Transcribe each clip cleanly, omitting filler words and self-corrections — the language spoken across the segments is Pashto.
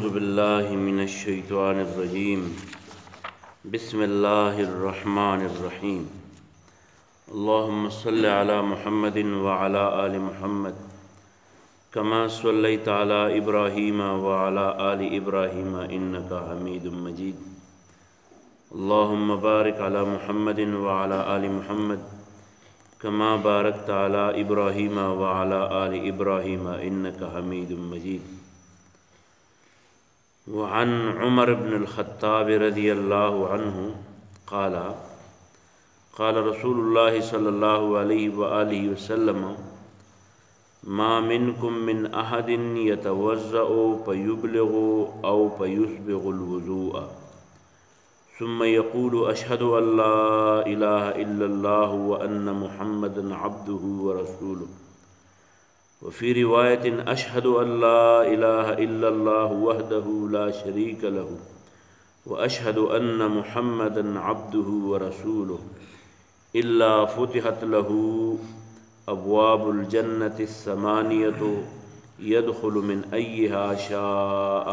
أعوذ بالله من الشيطان الرجيم بسم الله الرحمن الرحيم اللهم صل على محمد وعلى آل محمد كما صليت على إبراهيم وعلى آل إبراهيم إنك حميد مجيد اللهم بارك على محمد وعلى آل محمد كما باركت على إبراهيم وعلى آل إبراهيم إنك حميد مجيد وعن عمر بن الخطاب رضي الله عنه قال قال رسول الله صلى الله عليه وآله وسلم ما منكم من أحد يتوضأ فيبلغ أو فيسبغ الوضوء ثم يقول أشهد أن لا إله إلا الله وأن محمدا عبده ورسوله وفي رواية أشهد أن لا إله إلا الله وحده لا شريك له وأشهد أن محمدا عبده ورسوله إلا فتحت له أبواب الجنة الثمانية يدخل من أيها شاء.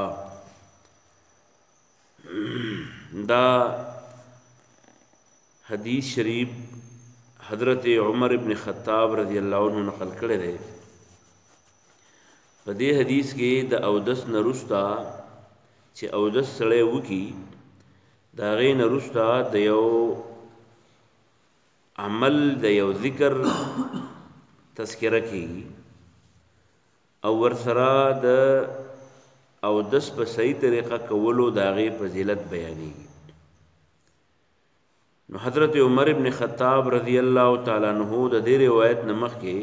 دا حدیث شریف حضرت عمر ابن خطاب رضی اللہ عنہ نقل کرے دے. په دې حدیث کې د اودس نرستا چې اودس سړی وکي د هغې نرستا د یو عمل د یو ذکر تذکره کېږي او ورسره د اودس په صحیح طریقه کولو د هغې فضیلت بیانېږي. نو حضرت عمر ابن خطاب رضی الله تعالی عنہ د دې روایت نه مخکې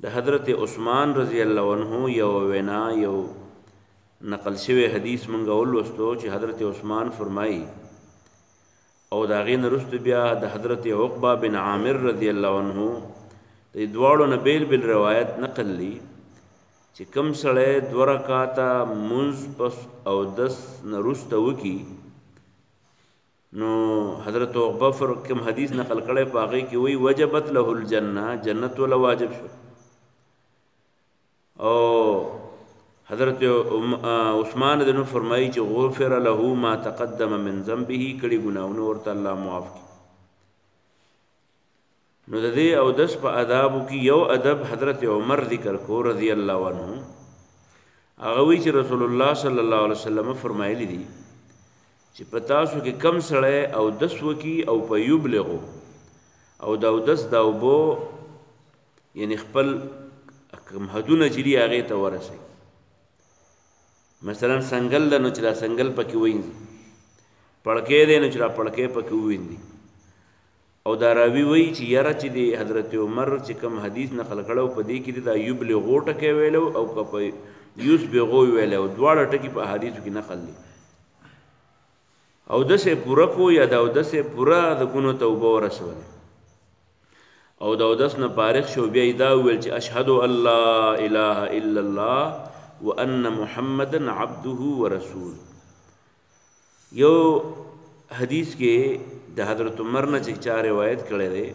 د حضرت عثمان رضی الله عنه یو وینا یو نقل شوی حدیث مونږ ولوستو چې حضرت عثمان فرمایي او د هغې نه وروسته بیا د حضرت عقبه بن عامر رضی الله عنه د دواړو نه بیل بیل روایت نقل لی چې کوم سړی 2 رکعاته مونځ پس اودس نه وروسته وکي نو حضرت عقبه کوم حدیث نقل کړی په هغې کې وایي وجبت له الجنه جنت وله واجب شو او حضرت عثمان دنو فرمایي چې غفر له ما تقدم من ذنبه کړي ګناهونه ورته الله معاف کړي. نو د دې اودس په آدابو کې یو ادب حضرت عمر ذکر کو رضی الله عنه. هغه وی چې رسول الله صلی الله علیه وسلم فرمایلی دي چې په تاسو کې کم سړی اودس وکي او په یبلغو او د اودس د اوبو یعنی خپل کوم حدونه چې دي هغې ته ورسوي. مثلا سنګل ده نو چې دا سنګل پکې ووینځي، پړکی دی نو چې دا پړکی پکې ووینځي. او دا راوي وایي چې یاره چې د حضرت عمر چې کوم حدیث نقل کړی په دې کې دا یبلغو ټکی ویلی او که په یسبغو ویلی او دواړه ټکي په احادیثو کې نقل دي. اودس یې پوره کو یا د اودس یې پوره د ګنو توبه ورسولی او د اودس نه فارغ شو بیا یې دا وویل چې اشهد ان لا اله الا الله وان محمدا عبده ورسوله. یو حدیث کې د حضرت عمر نه چې چا روایت کړی دی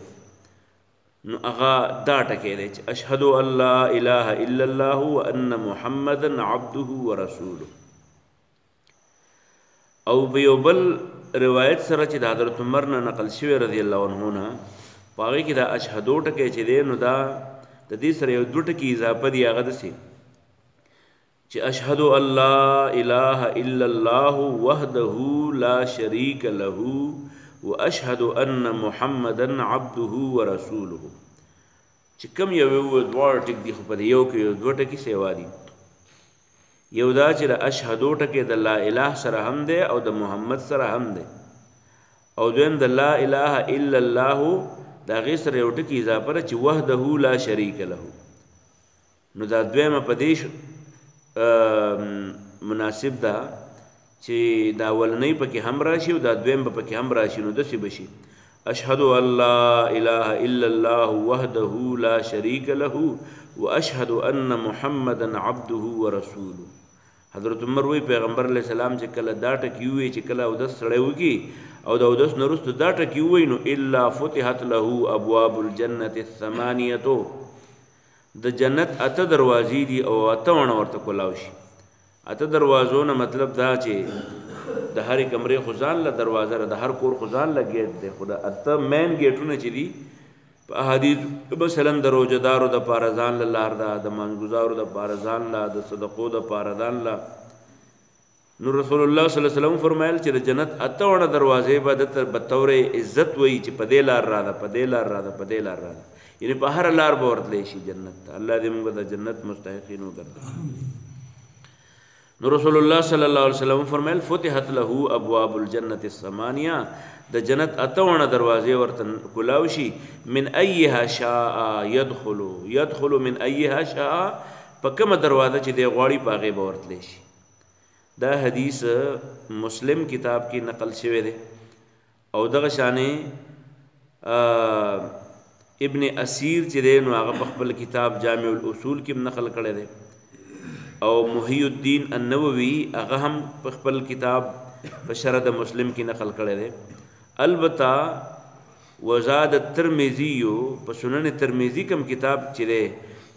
نو هغه دا ټکی دی چې اشهد ان لا اله الا الله وان محمدا عبده ورسوله. او په یو بل روایت سره چې د حضرت عمر نه نقل شوی رضی الله عنه نه په هغې کې دا اشهدو ټکی چې دی نو دا د دې سره یو 2 ټکي اضافه دي هغه داسې چې اشهد ان لا اله الا الله وحده لا شریک له واشهد ان محمدا عبده ورسوله. چې کوم یو دواړه ټک دي خو په یو کې یو 2 ټکي سیوا دي. یو دا چې د اشهدو ټکی د لا اله سره هم دی او د محمد سره هم دی او دویم د لا اله الا الله دا غي سره یو ټکی اضافه ده چې وحده لا شریک له. نو دا دویمه په دې مناسب ده چې دا اولنۍ پکې هم راشي او دا دویم به پکې هم راشي. نو داسې بشي اشهد ان لا اله الا الله وحده لا شریک له واشهد ان محمدا عبده ورسوله. حضرت عمر وی پیغمبر علیہ السلام چې کله دا ټکی وی چې کله اودس سړی وکي او د اودس نه وروسته دا ټکی ووایي نو الا فتحت له ابواب الجنة الثمانیة د جنت 8 دروازې دي او 8 ورته کولاو شي. اته دروازو نه مطلب دا چې د هر کمرې خزان له دروازه را د هر کور خزان له گیټ دی خدا اته مین گیټونه چې دي په احادیث مثلا د روزدارو د پارزان له لار دا د مانګزارو د پارزان لا د صدقو د پارزان لا نو رسول الله صلی الله علیه وسلم فرمایل چې د جنت اته وړه دروازې به د بطور عزت وای چې په دې لار را ده په دې لار را ده په دې لار را ده یعنی په هر لار به ورتلی شي جنت ته الله دې موږ د جنت مستحقین وګرځي نو رسول الله صلی الله علیه وسلم فرمایل فتحت له ابواب الجنه الثمانيه د جنت اتونه دروازې ورته کلاو شي من ايها شاء يدخل من ايها شاء په کومه دروازه چې دی غواړي پاغه به ورتلی شي دا حدیث مسلم کتاب کې نقل شوی دی او دغه شانې ابن اسیر چې دی نو هغه په خپل کتاب جامع الاصول کې نقل کړی دی او محی الدین النووي هغه هم په خپل کتاب په شرح د مسلم کې نقل کړی دی البته وزاد الترمذی په سنن ترمذی کوم کتاب چې دی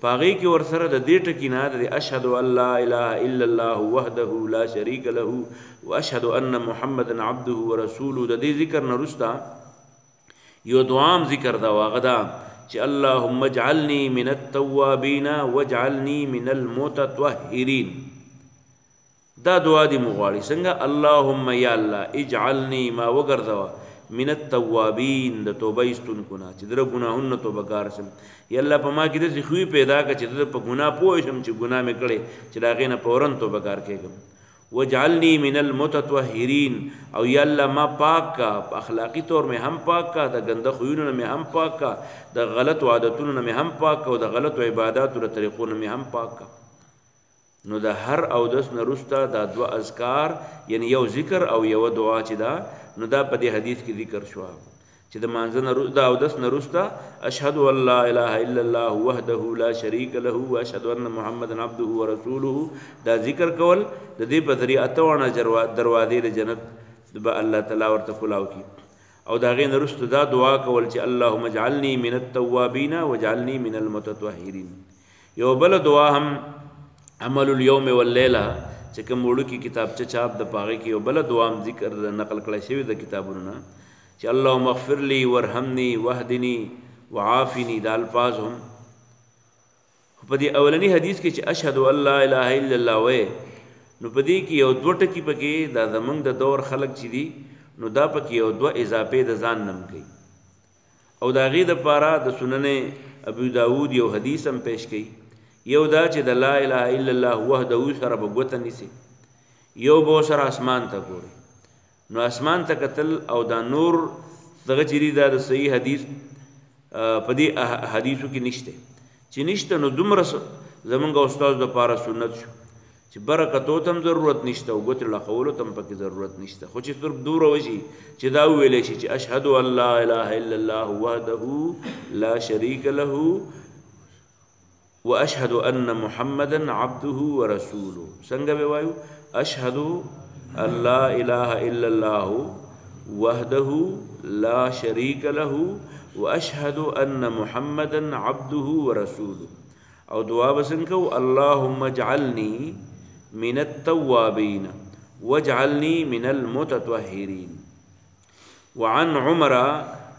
پاغي کې ور سره د دې ټکی نه د اشهد ان لا اله الا الله وحده لا شريك له واشهد ان محمدا عبده ورسوله د دې ذکر نه رستا یو دوام ذکر دا واغدا چې اللهم اجعلني من التوابين واجعلني من المتطهرين دا دعا دی مغواړي څنګه اللهم یا الله اجعلني ما وګرځوا من التوابين د توبه استونکو نه چې در ګناهونه توبه کار شم یا الله په ما کې د خوې پیدا کړه چې د په ګناه پوه شم چې ګناه مې کړې چې دا غینه فورن توبه کار کېږم وجعلني من المتطهرين او یا الله ما پاک کا اخلاقی طور میں هم پاک کا د گنده خوینو میں هم پاک کا د غلط عادتونو میں هم پاک کا او د غلط عبادت او طریقو میں هم پاک کا نو د هر او دس نرستا د دعا اذکار یعنی یو ذکر او یو دعا چې دا نو دا په دې حدیث کې ذکر شو چې د مانځنه دا او دس نرستا اشهد ان لا اله الا الله وحده لا شريك له واشهد ان محمدا عبده ورسوله دا ذکر کول د دې په ذریعہ اتوانه دروازې د جنت به الله تعالی ورته کلاو کی او دا غي نرستا دا دعا کول چې اللهم اجعلني من التوابين واجعلني من المتطهرين یو بل دعا هم عمل اليوم والليله چې کوم وړو کې کتاب چاپ د پاغه کې یو بل دعا هم ذکر نقل کړی شوی د کتابونو نه چې اللهم اغفر لي وارحمني واهدني وعافني دا الفاظ هم په دې اولنی حدیث کې چې اشهد ان لا اله الا الله وې نو په دې کې یو دوه ټکی پکې دا زمنګ د دور خلق چې دي نو دا پکې یو دوه اضافه د ځان نم کوي او دا غي د پاره د سنن ابو داود یو حدیث هم پیش کړي یو دا چې د لا اله الا الله وحده سره بغوت نيسي یو بو سره اسمان ته ګوري نو اسمان ته قتل او دا نور دغه چری دا د صحیح حدیث په دې حدیثو کې نشته چې نشته نو دومره زمونږ استاد د پاره سنت شو چې برکتو تم ضرورت نشته او ګوتل لقولو تم پکې ضرورت نشته خو چې تر دور وشي چې دا ویلې شي چې اشهد ان لا اله الا الله وحده لا شريك له واشهد ان محمدا عبده ورسوله څنګه به وایو اشهد ان لا اله الا الله وحده لا شريك له واشهد ان محمدا عبده ورسوله او دعا بسنکو اللهم اجعلني من التوابين واجعلني من المتطهرين وعن عمر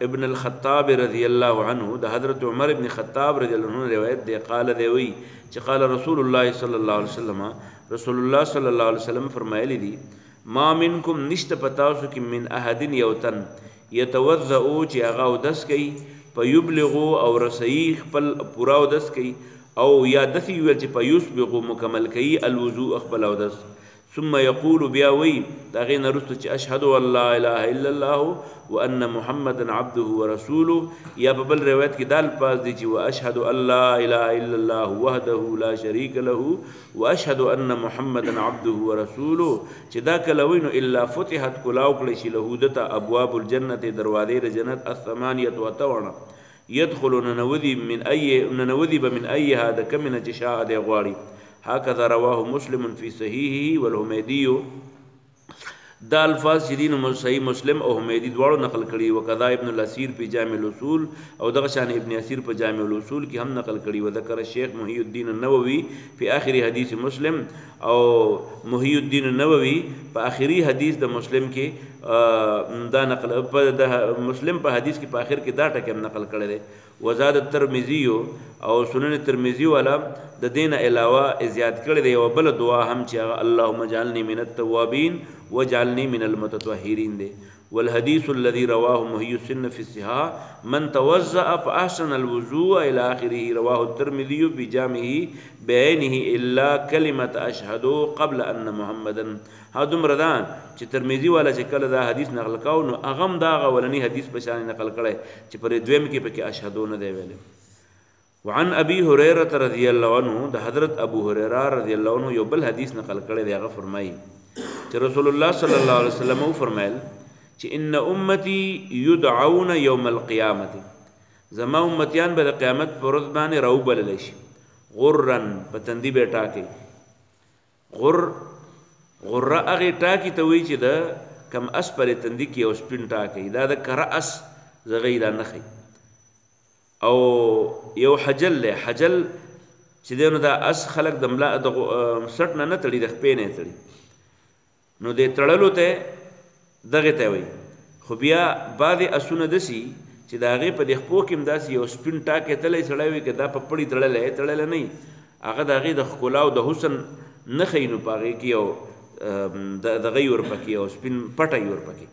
ابن الخطاب رضی الله عنه ده حضرت عمر ابن خطاب رضی الله عنه روایت دی قال دی وی چې قال رسول الله صلی الله علیه وسلم رسول الله صلی الله علیه وسلم فرمایلی دی ما منکم نشت پتاسو کی من احد یوتن یتوضؤ چې هغه ودس کوي فیبلغو او رسئی خپل پورا ودس کوي او یا دسی ویل چې فیسبغو مکمل کوي الوضوء خپل ودس ثم يقول بیا وی دا غي نرست چې اشهد ان لا اله الا الله وان محمدا عبده ورسوله یا په بل روایت کې دال پاس دي چې واشهد ان لا اله الا الله وحده لا شريك له واشهد ان محمدا عبده ورسوله چې دا کلوینو الا فتحت کلاو کړي شي له دته ابواب الجنه دروازې د جنت الثمانيه وتونا يدخلون نوذي من اي هذا كمن شاء د غواړي هكذا رواه مسلم في صحيحه والحميدي دا الفاظ چې دین صحیح مسلم او حمیدی دواړو نقل کړي وکذا ابن الاسیر په جامع الاصول او دغه شان ابن اسیر په جامع الاصول کې هم نقل کړي و ذکر شیخ محی الدین النووي په آخري حدیث مسلم او محی الدین النووي په آخري حدیث د مسلم کې دا نقل په مسلم په حدیث کې په آخر کې دا ټکی نقل کړی دی وزاد الترمذی او سنن ترمذی والا د دین علاوه زیات کړی دی او بل دعا هم چې اللهم اجعلني من التوابین وجعلني من المتطهرين دي والحديث الذي رواه محي السن في الصحاح من توضأ فأحسن الوضوء إلى آخره رواه الترمذي بجامعه بعينه إلا كلمة أشهد قبل أن محمدا هذا مردان چې ترمذی والا چې کله دا حدیث نقل کاو نو اغم دا غولنی حدیث په شان نقل کړي چې پر دویم کې پکې اشهدو نه دی ویل وعن ابي هريره رضي الله عنه د حضرت ابو هريره رضی الله عنه یو بل حدیث نقل کړي دی هغه فرمایي چې رسول الله صلی الله علیه وسلم فرمایل چې ان امتی يدعون يوم القيامه زما امتیان به د قیامت پر ورځ باندې راو بلل شي غرن په تندی به ټاکي غره هغه ټاکی ته وی چې د کم اس پر تندی کې او سپین ټاکی دا د کرأس زغیدا نخي او یو حجل له حجل چې دنو دا اس خلق د ملا د سټ نه تړي د خپې نه تړي نو دې تړلو ته دغه ته وي خو بیا بعض اسونه دسی چې دا غي په د خپو کې مداس یو سپین ټاکی تلې سړی وي کدا په پړی تړلې نه هغه دا غي د خلا او د حسن نخي نو پاږي کې او د غیر پکې او سپین پټه یور پکې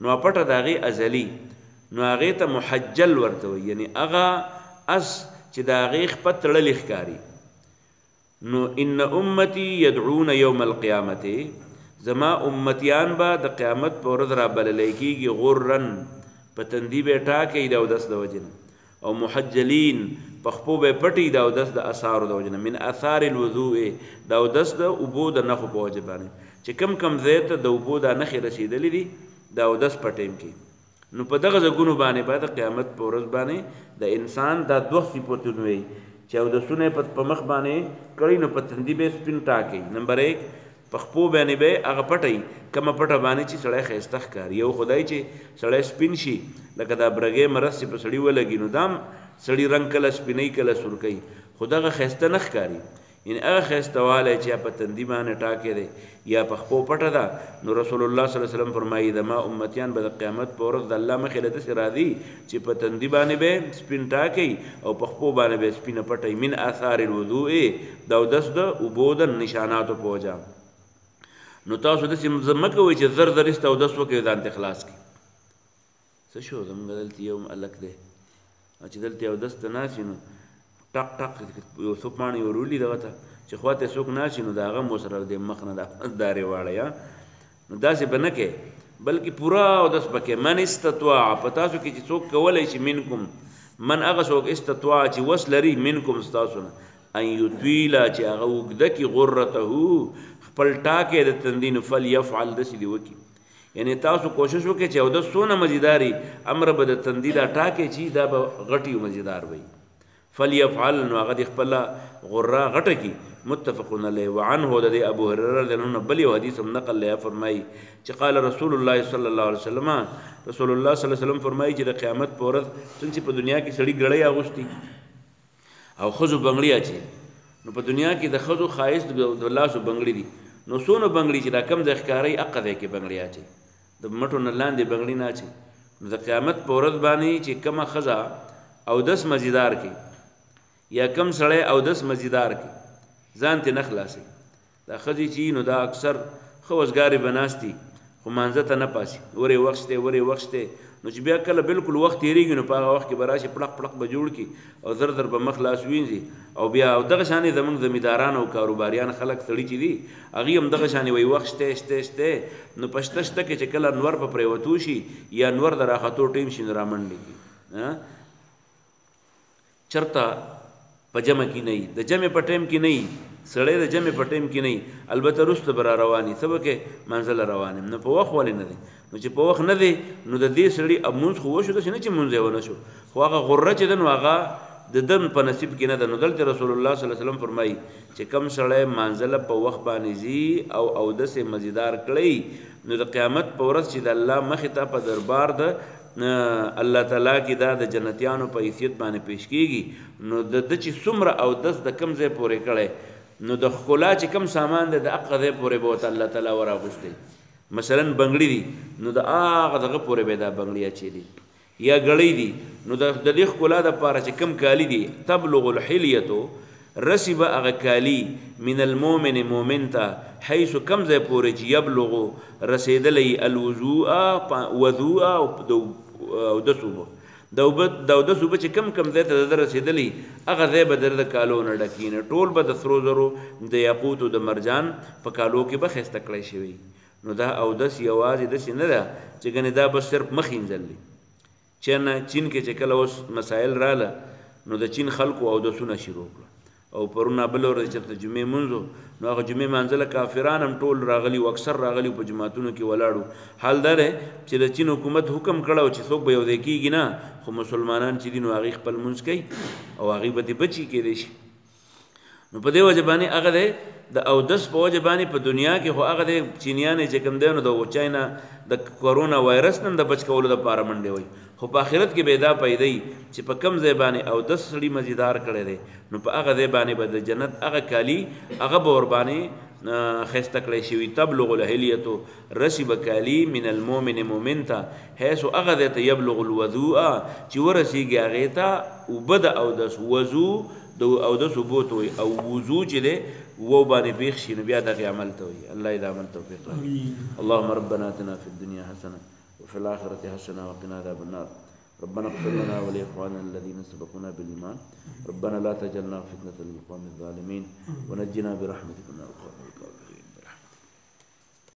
نو پټه داغي ازلی نو هغه ته محجل ورته وي یعنی هغه اس چې داغي خپل تړل ښکاری نو ان امتی يدعون يوم القيامه زما امتیان با د قیامت پر ورځ را بللې کیږي غرن په تندی به ټاکې دا ودس د وجنه او محجلین پخپو به پټي دا ودس د اثار د وجنه من اثار الوضوء دا ودس د اوبو د نخو په وجبانه چې کم کم زیت د اوبو د نخې رسیدلې دي دا ودس پټیم کې نو په دغه ځګونو باندې بعد قیامت پر ورځ باندې د انسان دا دوه صفاتونه وي چې او د سونه په مخ باندې کړي نو په تندی به سپین ټاکي نمبر 1 پخپو باندې به هغه پټي کم پټه باندې چې سړی خېسته ښکاري یو خدای چې سړی سپین شي لکه دا برګې مرز چې په سړی ولګي نو دام سړی رنگ کله سپینې کله سرکۍ خدغه خېسته نه ښکاري یعنی هغه خېستواله چې په تندی باندې ټاکي دی یا پخپو پټه ده نو رسول الله صلی الله علیه وسلم فرمایي د ما امتیان به قیامت پر ورځ د الله مخې له دې راځي چې په تندی باندې به سپین ټاکي او پخپو باندې به سپینه پټي من اثار الوضوء دا دس د عبود نشانات په وجه نو تاسو د سیم زمکه وي چې زر زر است او دس وکي ځان ته خلاص کی څه شو زموږ دلته یو الک دی چې دلته یو دس ته ناشي نو ټک ټک یو څو پانی ورولي دغه ته چې خواته څوک ناشي نو دا هغه مو سره د مخ نه دارې واړه یا نو داسې به نه کې بلکې پورا او دس پکې من استطاع پتا سو کې چې څوک کولای شي منکم من هغه څوک استطاع چې وس لري منکم تاسو نه ان یطویلا چې هغه وګد کی غرته خپل ټاکې د تندین فل يفعل د سې دی وکي یعنی تاسو کوشش وکړئ چې او د سونه مزیداری امر به د تندی دا ټاکې چې دا به غټي مزیدار وي فليفعل نو هغه د خپل غره غټه کی متفقون علیه وعنه د ابو هريره رضی الله عنه بل یو حدیث هم نقل لیا فرمای چې قال رسول الله صلی الله علیه وسلم رسول الله صلی الله علیه وسلم فرمای چې د قیامت پر ورځ څنګه په دنیا کې سړی ګړې اغوستي او خزو بنگړی اچي نو په دنیا کې د خزو خایس د الله سو بنگړی دي نو سونو بنگړی چې دا کم د ښکاری عقده کې بنگړی اچي د مټو نه لاندې بنگړی نه اچي نو د قیامت پر ورځ باندې چې کما خزا او 10 مزیدار کې یا کم سړی او 10 مزیدار کې ځان ته نخلاصي دا خزي چی نو دا اکثر خوځګاری بناستي خو مانځه ته نه پاسي وری وخت نو چې بیا کله بالکل وخت یریږي نو په هغه وخت کې براشي پړق به جوړ کی او زر در به مخلاص وینځي او بیا دغه شانې زمونږ زمیداران او کاروباریان خلک سړي چې دي هغه هم دغه شانې وي وخت شته نو پښتشته کې چې کله نور په پریوتو شي یا نور دراخاتو ټیم شي رامنډي کی چرته په جمع کې نه د جمع په ټیم کې نه سړی د جمع په ټیم کې نه البته رست بر رواني سبکه منزل رواني نو په وخت ولې نه دي نو چې په وخت نه دي نو د دې سړی امونځ خو وشو د شنه چې مونږ ونه شو خو هغه غره چې د نو هغه د دم په نصیب کې نه ده. نو دلته رسول الله صلی الله علیه وسلم فرمایي چې کم سړی مانځله په وخت باندې ځي او اودس یې مزیدار کړی نو د قیامت په ورځ چې د الله مخې ته په دربار د الله تعالی کې دا د جنتیانو په حیثیت باندې پیش کیږي نو د چې څومره اودس د کم ځای پورې کړی نو د ښکلا چې کم سامان دی د هغه ځای پورې به ورته الله تعالی وراغوښتی. مثلا بنګړي دي نو د هغه دغه پورې به دا بنګړي اچېدي یا ګړۍ دي نو د دې ښکلا دپاره چې کم کالي دي تبلغ الحلیتو رسی به هغه کالي من المؤمن مؤمن ته حیث کم ځای پورې چې یبلغو رسېدلی الوضوء وضوء او دسو به د اودس اوبه چې کم کم ځای ته د ده رسېدلی هغه ځای به د د کالو نه ډکي نه ټول به د سرو زرو د یاقوتو د مرجان په کالو کې به ښایسته کړی شوي. نو دا اودس یوازې داسې نه ده چې ګنې دا به صرف مخ وینځل دي. چین کې چې کله اوس مسایل راله نو د چین خلکو اودسونه شروع کړه او پرونه بل ورځ چېرته جمعې مونځو نو هغه جمعې مانځله کافران هم ټول راغلي و اکثر راغلي په جماعتونو کې ولاړو. حال دا دی چې د چین حکومت حکم کړی و چې څوک به یو ځای کېږي نه خو مسلمانان چې دي نو هغوی خپل مونځ کوي او هغوی به دې بچي کېدی شي. نو په دې وجه باندې هغه دی د اودس په وجه باندې په دنیا کې خو هغه دی چینیانې چې کوم دی نو د وچای نه د کورونا وایرس نه د بچ کولو دپاره منډې وایي خو په آخرت کې به دا پیدا چې په کم ځای باندې اودس سړي مزیدار کړی دی نو په هغه ځای باندې به د جنت هغه کالي هغه به ورباندې ښایسته کړی شوي. تبلغ الحلیتو رسی به کالي من المؤمن مؤمن ته حیث هغه ځای ته یبلغ الوضوء چې ورسېږي هغې ته اوبه د اودس وضو د اودس اوبو ته وایي او وضو چې دی و باندې بیخ شي نو بیا دغې عمل ته وایي. الله یې د عمل توفیق راکړي. اللهم ربنا اتنا فی الدنیا حسنه وفي الآخرة حسنة وقنا عذاب النار. ربنا اغفر لنا ولإخواننا الذين سبقونا بالإيمان. ربنا لا تجعلنا فتنة للقوم الظالمين ونجنا برحمتك من القوم الكافرين.